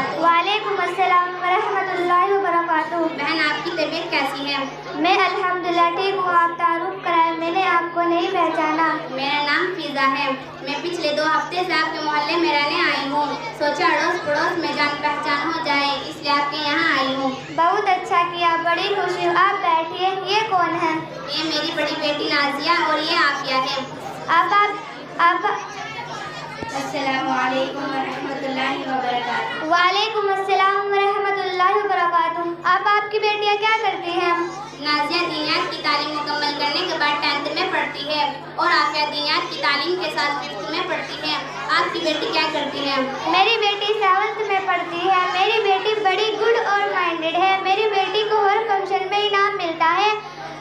वबरकातुहू। वालेकुम अस्सलाम वरहमतुल्लाहि वबरकातुहू। बहन, आपकी तबीयत कैसी है? मैं अल्हम्दुलिल्लाह ठीक हूँ। आप तारुफ कराए, मैंने आपको नहीं पहचाना। मेरा नाम फिजा है। मैं पिछले 2 हफ्ते से आपके मोहल्ले में रहने आई हूँ। सोचा अड़ोस पड़ोस में जान पहचान हो जाए, इसलिए आपके यहाँ आई हूँ। बहुत अच्छा किया, बड़ी खुशी हुई। आप बैठिए। ये कौन है? ये मेरी बड़ी बेटी नाजिया और ये आफिया है। आप अस्सलामु अलैकुम वरहमतुल्लाहि वबरकातुहू। वालेकुम अस्सलाम वरहमतुल्लाहि वबरकातुहू। आपकी बेटियाँ क्या करती हैं? नाजिया दीनियात की तालीम मुकम्मल करने के बाद 10th में पढ़ती है और आफिया दीनियात की तालीम के साथ 5th में पढ़ती है। आपकी बेटी क्या करती है? मेरी बेटी 7th में पढ़ती है। मेरी बेटी बड़ी गुड और माइंडेड है। मेरी बेटी को हर फंक्शन में इनाम मिलता है।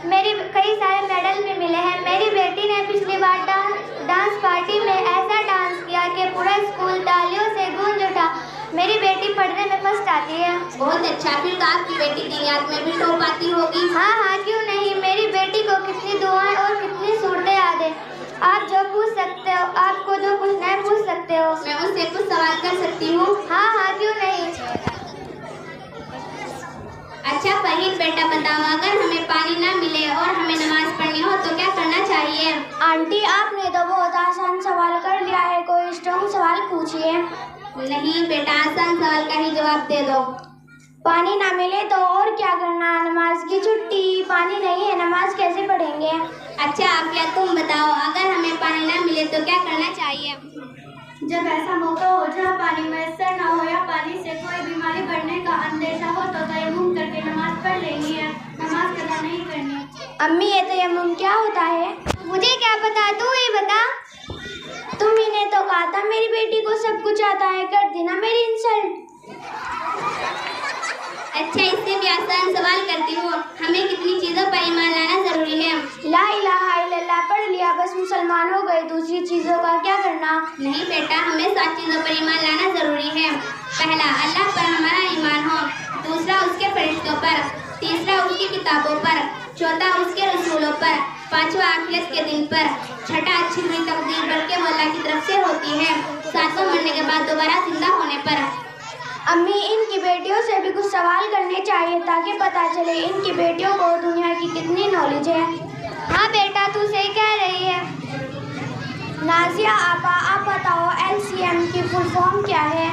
मेरी कई सारे मेडल भी मिले हैं। मेरी बेटी ने पिछली बार डांस पार्टी में ऐसा डांस किया कि पूरा स्कूल तालियों से गूंज उठा। मेरी बेटी पढ़ने में फर्स्ट आती है। बहुत अच्छा, फिर तो आपकी बेटी दीनियात में भी टॉप आती होगी। हाँ, क्यों नहीं। मेरी बेटी को कितनी दुआएं और कितनी सूरतें याद है। आप जो पूछ सकते हो, आपको जो पूछना है पूछ सकते हो। मैं उससे कुछ सवाल कर सकती हूँ? हाँ, क्यों नहीं। अच्छा फहीद बेटा, बताओ अगर हमें पानी ना मिले और हमें नमाज पढ़नी हो तो क्या करना चाहिए? आंटी, आपने तो बहुत आसान सवाल कर लिया है। कोई स्ट्रॉन्ग सवाल पूछिए। नहीं बेटा, आसान सवाल का ही जवाब दे दो। पानी ना मिले तो और क्या करना? नमाज की छुट्टी। पानी नहीं है, नमाज कैसे पढ़ेंगे? अच्छा आफिया, तुम बताओ अगर हमें पानी ना मिले तो क्या करना चाहिए? जब ऐसा मौका हो जहाँ पानी मैसर ना हो या पानी से कोई बीमारी बढ़ने का अंदेशा हो तो तयम्मुम करके नमाज पढ़ लेनी है। नमाज कदा नहीं करनी। अम्मी, ये तयम्मुम क्या होता है? मुझे क्या पता, तू ही बता। तुम्ही ने तो कहा था मेरी बेटी को सब कुछ आता है। कर देना मेरी इंसल्ट। अच्छा, इससे भी आसान सवाल करती हूँ, हमें कितनी चीज़ों पर ईमान लाना जरूरी है? ला इलाहा इल्लल्लाह पढ़ लिया, बस मुसलमान हो गए। दूसरी चीज़ों का क्या करना? नहीं बेटा, हमें 7 चीज़ों पर ईमान लाना जरूरी है। पहला, अल्लाह पर हमारा ईमान हो। दूसरा, उसके फरिश्तों पर। तीसरा, उसकी किताबों पर। चौथा, उसके रसूलों पर। पांचवा, आखिरत के दिन पर। छठा, अच्छी बुरी तकदीर बल्कि वो अल्लाह की तरफ से होती है। सातवां, मरने के बाद दोबारा जिंदा होने पर। अम्मी, इनकी बेटियों से भी कुछ सवाल करने चाहिए ताकि पता चले इनकी बेटियों को दुनिया की कितनी नॉलेज है। हाँ बेटा, तू सही कह रही है। नाजिया आपा, आप बताओ LCM की फुल फॉर्म क्या है?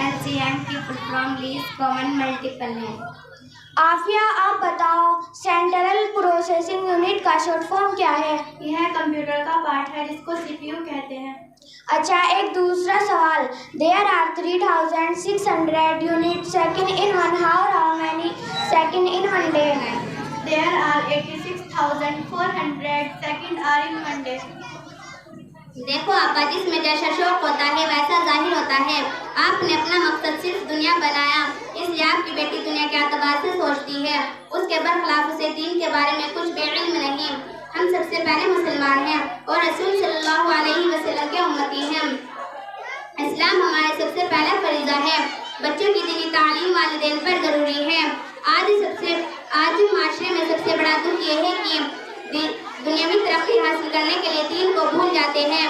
LCM की full form least common multiple है। आफिया, आप बताओ सेंट्रल प्रोसेसिंग यूनिट का शॉर्ट फॉर्म क्या है? यह कंप्यूटर का पार्ट है जिसको CPU कहते हैं। अच्छा, एक दूसरा सवाल। There are 3600 unit second in 1 hour. How many second in 1 day? There are 86,400 second are in 1 day. देखो आपा, जिसमें जैसा शौक होता है वैसा जाहिर होता है। आपने अपना मकसद सिर्फ दुनिया बनाया, इसलिए आपकी बेटी दुनिया के एतबार से सोचती है। उसके बरखिलाफ उसे दीन के बारे में कुछ बेइल्म नहीं। हम सबसे पहले मुसलमान हैं और रसूल सल्लल्लाहु अलैहि वसल्लम के उम्मती हैं। इस्लाम हमारे सबसे पहला फरीज़ा है। बच्चों की दीनी तालीम वालिदैन पर ज़रूरी है। आज माशरे में सबसे बड़ा दुख ये है कि दुनियावी तरक्की हासिल करने के लिए दीन को भूल जाते हैं।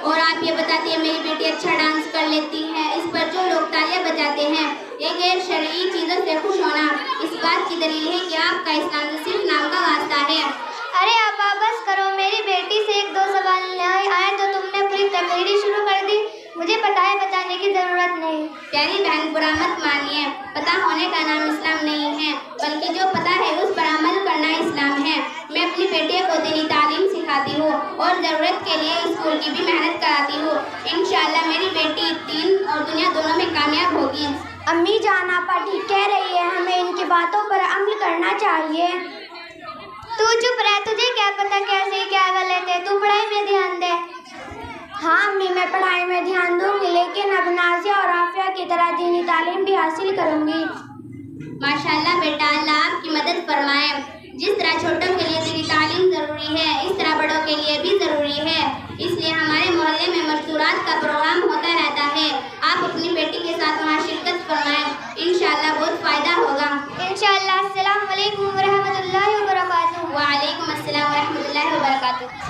और आप ये बताती है मेरी बेटी अच्छा डांस कर लेती है, इस पर जो लोग तालियां बजाते हैं। ये गैर शरई चीज़ों से खुश होना इस बात की दलील है कि आपका इस्लाम तो सिर्फ नाम का वास्ता है। अरे आपा, बस करो। मेरी बेटी से 1-2 सवाल नहीं आए तो तुमने पूरी तकरीर शुरू कर दी। मुझे पता है, बताने की जरूरत नहीं। प्यारी बहन, बुरा मत मानिए। पता होने का नाम इस्लाम नहीं है, बल्कि जो पता है उस पर अमल करना इस्लाम है। मैं अपनी बेटियों को दीनी तालीम सिखाती हूँ और ज़रूरत के लिए स्कूल की भी मेहनत कराती हूँ। इंशाअल्लाह मेरी बेटी दीन और दुनिया दोनों में कामयाब होगी। अम्मी जान, आपा ठीक कह रही है। हमें इनकी बातों पर अमल करना चाहिए। तू चुप रह, तुझे क्या पता कैसे क्या गलत है। तू पढ़ाई में ध्यान दे। हाँ अम्मी, मैं पढ़ाई में ध्यान दूंगी, लेकिन अब नाजिया और आफिया की तरह दीनी तालीम भी हासिल करूंगी। माशाल्लाह बेटा, अल्लाह आपकी मदद फरमाए। जिस तरह छोटों के लिए दीनी तालीम ज़रूरी है, इस तरह बड़ों के लिए भी ज़रूरी है। इसलिए हमारे मोहल्ले में मशरूरात का प्रोग्राम होता रहता है। आप अपनी बेटी के साथ वहाँ शिरकत फरमाएं, इंशाअल्लाह बहुत फ़ायदा होगा। इंशाअल्लाह। अस्सलाम वालेकुम वरहमतुल्लाहि वबरकातुहू। वालेकुम अस्सलाम वरहमतुल्लाहि वबरकातुहू।